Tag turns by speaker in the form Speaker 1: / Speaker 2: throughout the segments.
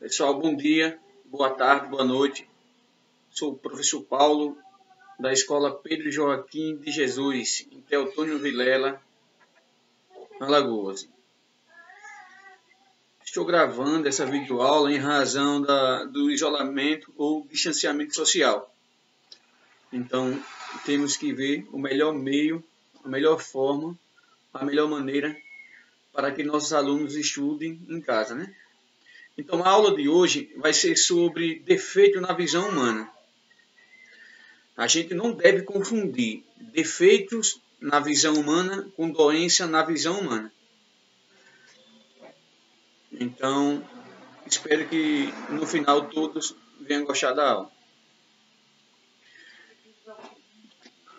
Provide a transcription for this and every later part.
Speaker 1: Pessoal, bom dia, boa tarde, boa noite. Sou o professor Paulo, da Escola Pedro Joaquim de Jesus, em Teotônio Vilela, Alagoas. Estou gravando essa videoaula em razão do isolamento ou distanciamento social. Então, temos que ver o melhor meio, a melhor forma, a melhor maneira para que nossos alunos estudem em casa, né? Então, a aula de hoje vai ser sobre defeito na visão humana. A gente não deve confundir defeitos na visão humana com doença na visão humana. Então, espero que no final todos venham gostar da aula.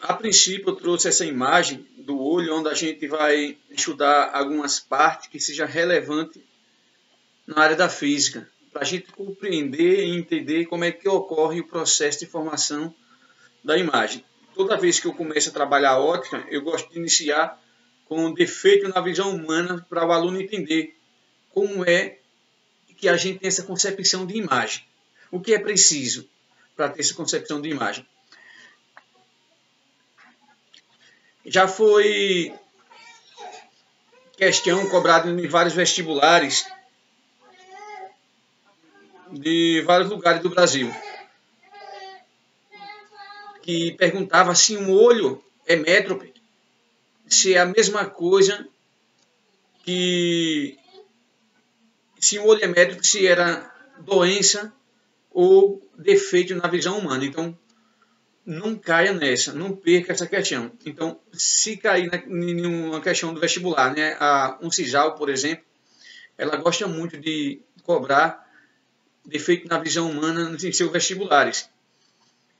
Speaker 1: A princípio, eu trouxe essa imagem do olho, onde a gente vai estudar algumas partes que sejam relevantes na área da física, para a gente compreender e entender como é que ocorre o processo de formação da imagem. Toda vez que eu começo a trabalhar a ótica, eu gosto de iniciar com um defeito na visão humana para o aluno entender como é que a gente tem essa concepção de imagem. O que é preciso para ter essa concepção de imagem? Já foi questão cobrada em vários vestibulares de vários lugares do Brasil, que perguntava se um olho é métrope, se é a mesma coisa que se um olho é métrope, se era doença ou defeito na visão humana. Então, não caia nessa, não perca essa questão. Então, se cair em uma questão do vestibular, né, a Uncisal, por exemplo, ela gosta muito de cobrar defeito na visão humana em seus vestibulares.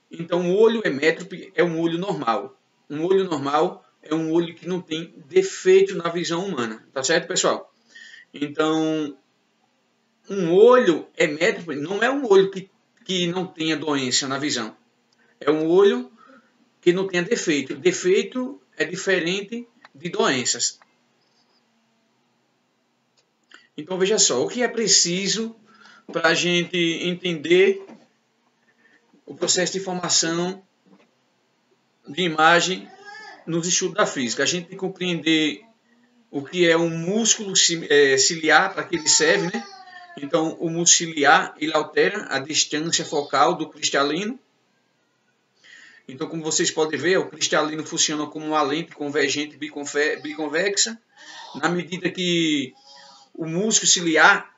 Speaker 1: Então, o olho hemétrope é um olho normal. Um olho normal é um olho que não tem defeito na visão humana. Tá certo, pessoal? Então, um olho hemétrope não é um olho que não tenha doença na visão. É um olho que não tenha defeito. Defeito é diferente de doenças. Então, veja só, o que é preciso para a gente entender o processo de formação de imagem nos estudos da física. A gente tem que compreender o que é um músculo ciliar, para que ele serve, né? Então, o músculo ciliar, ele altera a distância focal do cristalino. Então, como vocês podem ver, o cristalino funciona como uma lente convergente biconvexa. Na medida que o músculo ciliar,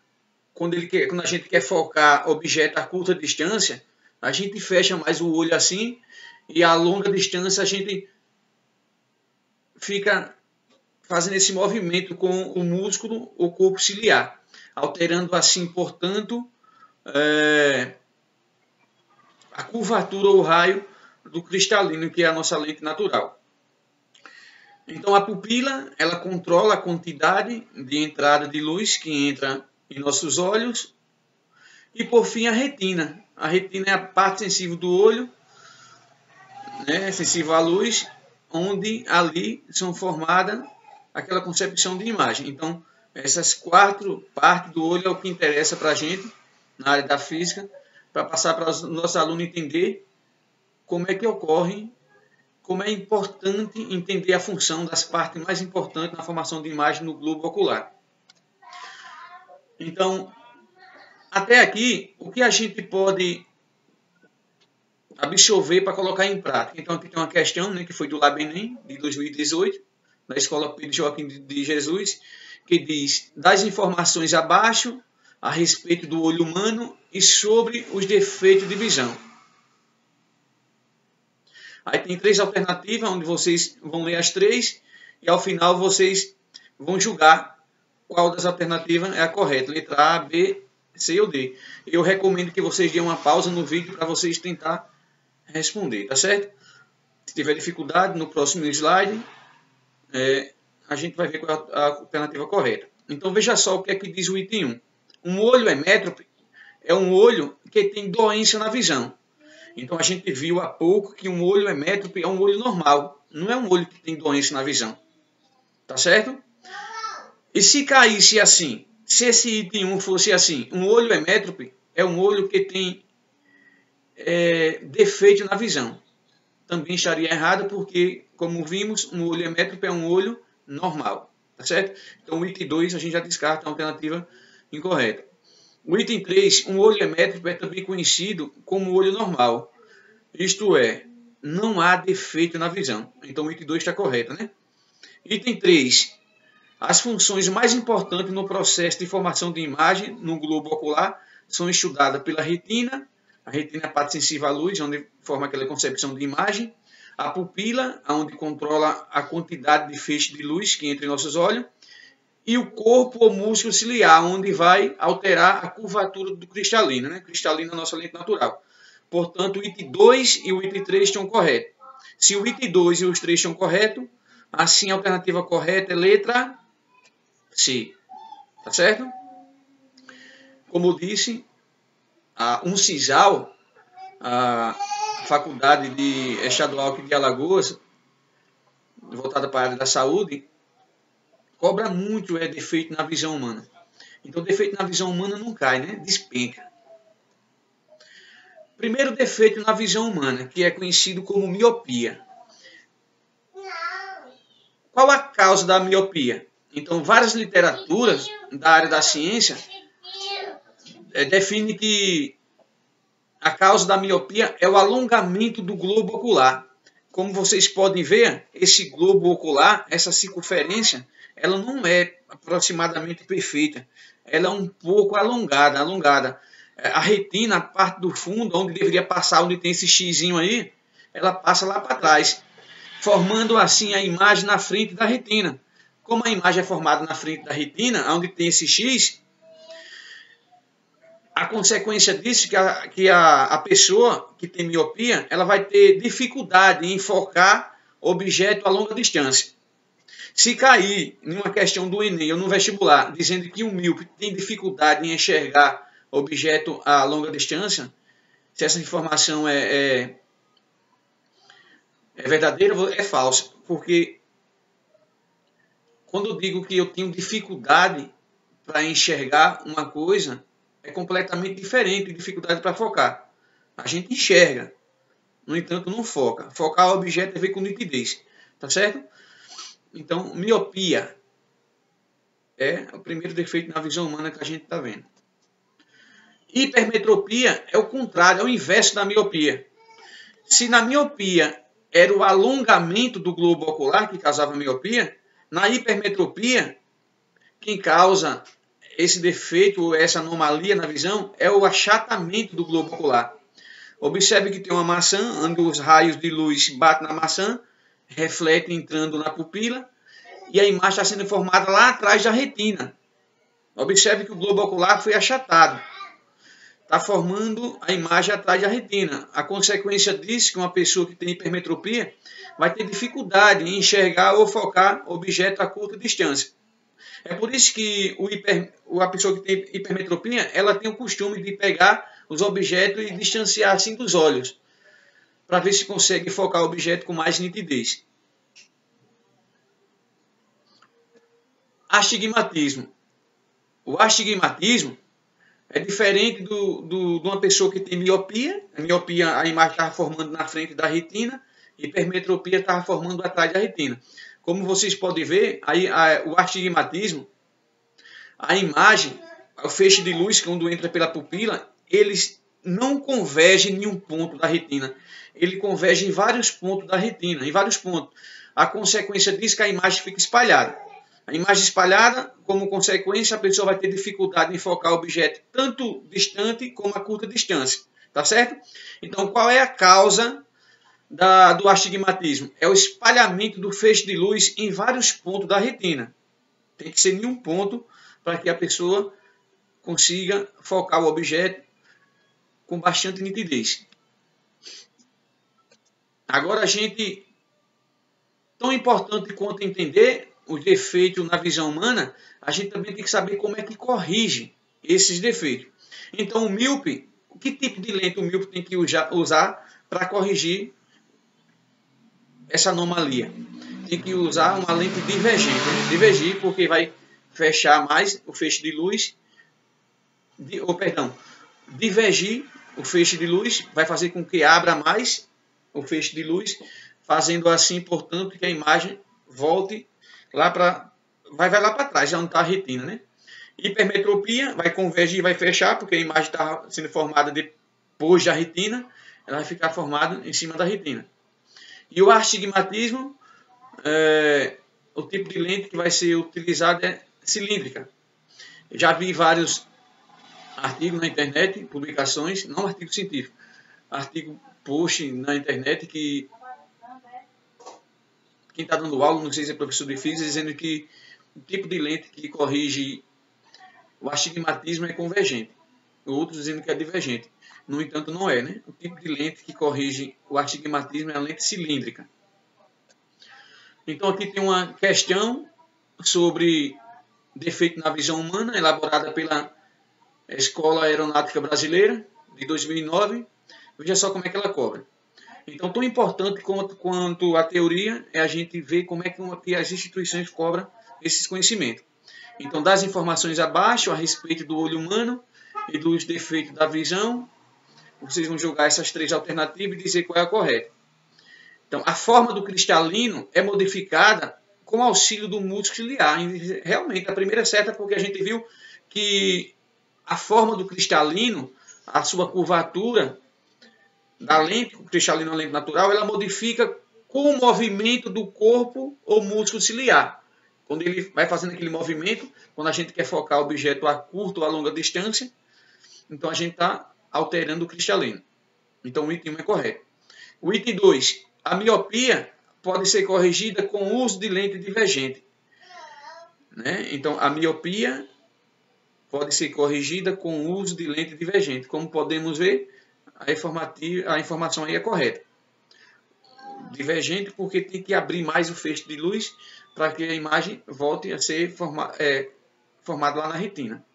Speaker 1: quando a gente quer focar objeto a curta distância, a gente fecha mais o olho assim, e a longa distância a gente fica fazendo esse movimento com o músculo ou corpo ciliar, alterando assim, portanto, a curvatura ou raio do cristalino, que é a nossa lente natural. Então, a pupila, ela controla a quantidade de entrada de luz que entra em nossos olhos. E, por fim, a retina. A retina é a parte sensível do olho, né, sensível à luz, onde ali são formadas aquela concepção de imagem. Então, essas 4 partes do olho é o que interessa para a gente, na área da física, para passar para os nossos alunos entender como é que ocorre, como é importante entender a função das partes mais importantes na formação de imagem no globo ocular. Então, até aqui, o que a gente pode absorver para colocar em prática? Então, aqui tem uma questão, né, que foi do LabEnem, de 2018, da Escola Pedro Joaquim de Jesus, que diz: das informações abaixo a respeito do olho humano e sobre os defeitos de visão. Aí tem 3 alternativas, onde vocês vão ler as 3, e ao final vocês vão julgar qual das alternativas é a correta, letra A, B, C ou D. Eu recomendo que vocês deem uma pausa no vídeo para vocês tentar responder, tá certo? Se tiver dificuldade, no próximo slide, a gente vai ver qual é a alternativa correta. Então, veja só o que é que diz o item 1. Um olho hemétrope é um olho que tem doença na visão. Então, a gente viu há pouco que um olho hemétrope é um olho normal, não é um olho que tem doença na visão. Tá certo? E se caísse assim, Se esse item 1 fosse assim, um olho emétrope é um olho que tem defeito na visão. Também estaria errado porque, como vimos, um olho emétrope é um olho normal. Tá certo? Então o item 2 a gente já descarta a alternativa incorreta. O item 3, um olho emétrope é também conhecido como olho normal. Isto é, não há defeito na visão. Então o item 2 está correto, né? Item 3. As funções mais importantes no processo de formação de imagem no globo ocular são estudadas pela retina. A retina é a parte sensível à luz, onde forma aquela concepção de imagem. A pupila, onde controla a quantidade de feixe de luz que entra em nossos olhos. E o corpo ou músculo ciliar, onde vai alterar a curvatura do cristalino, né? Cristalino é a nossa lente natural. Portanto, o item 2 e o item 3 estão corretos. Se o item 2 e os 3 estão corretos, assim a alternativa correta é letra C. Tá certo? Como eu disse, a Uncisal, a Faculdade Estadual aqui de Alagoas, voltada para a área da saúde, cobra muito defeito na visão humana. Então, defeito na visão humana não cai, né? Despenca. Primeiro defeito na visão humana, que é conhecido como miopia. Qual a causa da miopia? Então, várias literaturas da área da ciência definem que a causa da miopia é o alongamento do globo ocular. Como vocês podem ver, esse globo ocular, essa circunferência, ela não é aproximadamente perfeita. Ela é um pouco alongada. A retina, a parte do fundo, onde deveria passar, onde tem esse xizinho aí, ela passa lá para trás, formando assim a imagem na frente da retina. Como a imagem é formada na frente da retina, onde tem esse X, a consequência disso é que a pessoa que tem miopia, ela vai ter dificuldade em focar objeto a longa distância. Se cair em uma questão do Enem ou no vestibular, dizendo que um míope tem dificuldade em enxergar objeto a longa distância, se essa informação é verdadeira, é falsa. Porque quando eu digo que eu tenho dificuldade para enxergar uma coisa, é completamente diferente de dificuldade para focar. A gente enxerga, no entanto não foca. Focar o objeto é ver com nitidez, tá certo? Então, miopia é o primeiro defeito na visão humana que a gente está vendo. Hipermetropia é o contrário, é o inverso da miopia. Se na miopia era o alongamento do globo ocular que causava miopia, na hipermetropia, quem causa esse defeito ou essa anomalia na visão é o achatamento do globo ocular. Observe que tem uma maçã, onde os raios de luz batem na maçã, refletem entrando na pupila, e a imagem está sendo formada lá atrás da retina. Observe que o globo ocular foi achatado. Está formando a imagem atrás da retina. A consequência disso é que uma pessoa que tem hipermetropia vai ter dificuldade em enxergar ou focar objeto a curta distância. É por isso que a pessoa que tem hipermetropia, ela tem o costume de pegar os objetos e distanciar assim dos olhos, para ver se consegue focar o objeto com mais nitidez. Astigmatismo. O astigmatismo é diferente de uma pessoa que tem miopia. A miopia, a imagem estava formando na frente da retina, hipermetropia estava formando atrás da retina. Como vocês podem ver, o astigmatismo, a imagem, o feixe de luz, quando entra pela pupila, eles não convergem em um ponto da retina. Ele converge em vários pontos da retina, em vários pontos. A consequência disso é que a imagem fica espalhada. A imagem espalhada, como consequência, a pessoa vai ter dificuldade em focar o objeto tanto distante como a curta distância. Tá certo? Então, qual é a causa do astigmatismo? É o espalhamento do feixe de luz em vários pontos da retina. Tem que ser em um ponto para que a pessoa consiga focar o objeto com bastante nitidez. Agora, tão importante quanto entender os defeitos na visão humana, a gente também tem que saber como é que corrige esses defeitos. Então, o míope, que tipo de lente o míope tem que usar para corrigir essa anomalia? Tem que usar uma lente divergente. Divergir porque vai fechar mais o feixe de luz, divergir o feixe de luz, vai fazer com que abra mais o feixe de luz, fazendo assim, portanto, que a imagem volte lá para... vai lá para trás, já não está a retina, né? Hipermetropia vai convergir, vai fechar, porque a imagem está sendo formada depois da retina, ela vai ficar formada em cima da retina. E o astigmatismo, o tipo de lente que vai ser utilizado é cilíndrica. Eu já vi vários artigos na internet, publicações, não artigo científico, artigo post na internet que quem está dando aula, não sei se é professor de física, dizendo que o tipo de lente que corrige o astigmatismo é convergente. Outros dizendo que é divergente. No entanto, não é, né? O tipo de lente que corrige o astigmatismo é a lente cilíndrica. Então, aqui tem uma questão sobre defeito na visão humana, elaborada pela Escola Aeronáutica Brasileira, de 2009. Veja só como é que ela cobra. Então, tão importante quanto a teoria é a gente ver como é que as instituições cobram esses conhecimentos. Então, das informações abaixo a respeito do olho humano e dos defeitos da visão, vocês vão jogar essas três alternativas e dizer qual é a correta. Então, a forma do cristalino é modificada com auxílio do músculo ciliar. Realmente, a primeira é certa porque a gente viu que a forma do cristalino, a sua curvatura da lente, o cristalino é uma lente natural, ela modifica com o movimento do corpo ou músculo ciliar. Quando ele vai fazendo aquele movimento, quando a gente quer focar o objeto a curta ou a longa distância, então a gente está alterando o cristalino. Então o item 1 é correto. O item 2, a miopia pode ser corrigida com o uso de lente divergente. Né? Então a miopia pode ser corrigida com o uso de lente divergente. Como podemos ver, a informação aí é correta. Divergente porque tem que abrir mais o feixe de luz para que a imagem volte a ser formada lá na retina.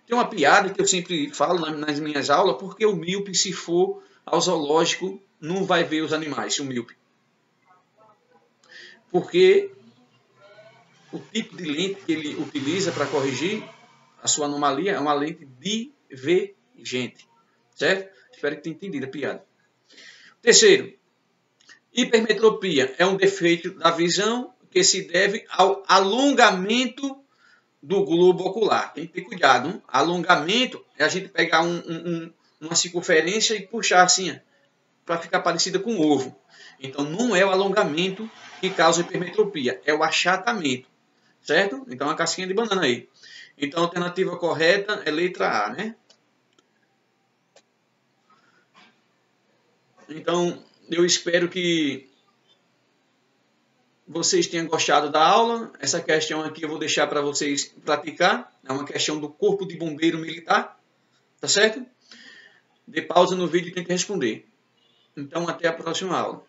Speaker 1: Tem uma piada que eu sempre falo nas minhas aulas, porque o míope, se for ao zoológico, não vai ver os animais, o míope. Porque o tipo de lente que ele utiliza para corrigir a sua anomalia é uma lente divergente. Certo? Espero que tenha entendido a piada. Terceiro, hipermetropia é um defeito da visão que se deve ao alongamento do globo ocular. Tem que ter cuidado. Hein? Alongamento é a gente pegar uma circunferência e puxar assim, para ficar parecida com um ovo. Então, não é o alongamento que causa hipermetropia, é o achatamento. Certo? Então, uma casquinha de banana aí. Então, a alternativa correta é letra A, né? Então, eu espero que vocês tenham gostado da aula. Essa questão aqui eu vou deixar para vocês praticar. É uma questão do Corpo de Bombeiro Militar. Tá certo? Dê pausa no vídeo e tente responder. Então, até a próxima aula.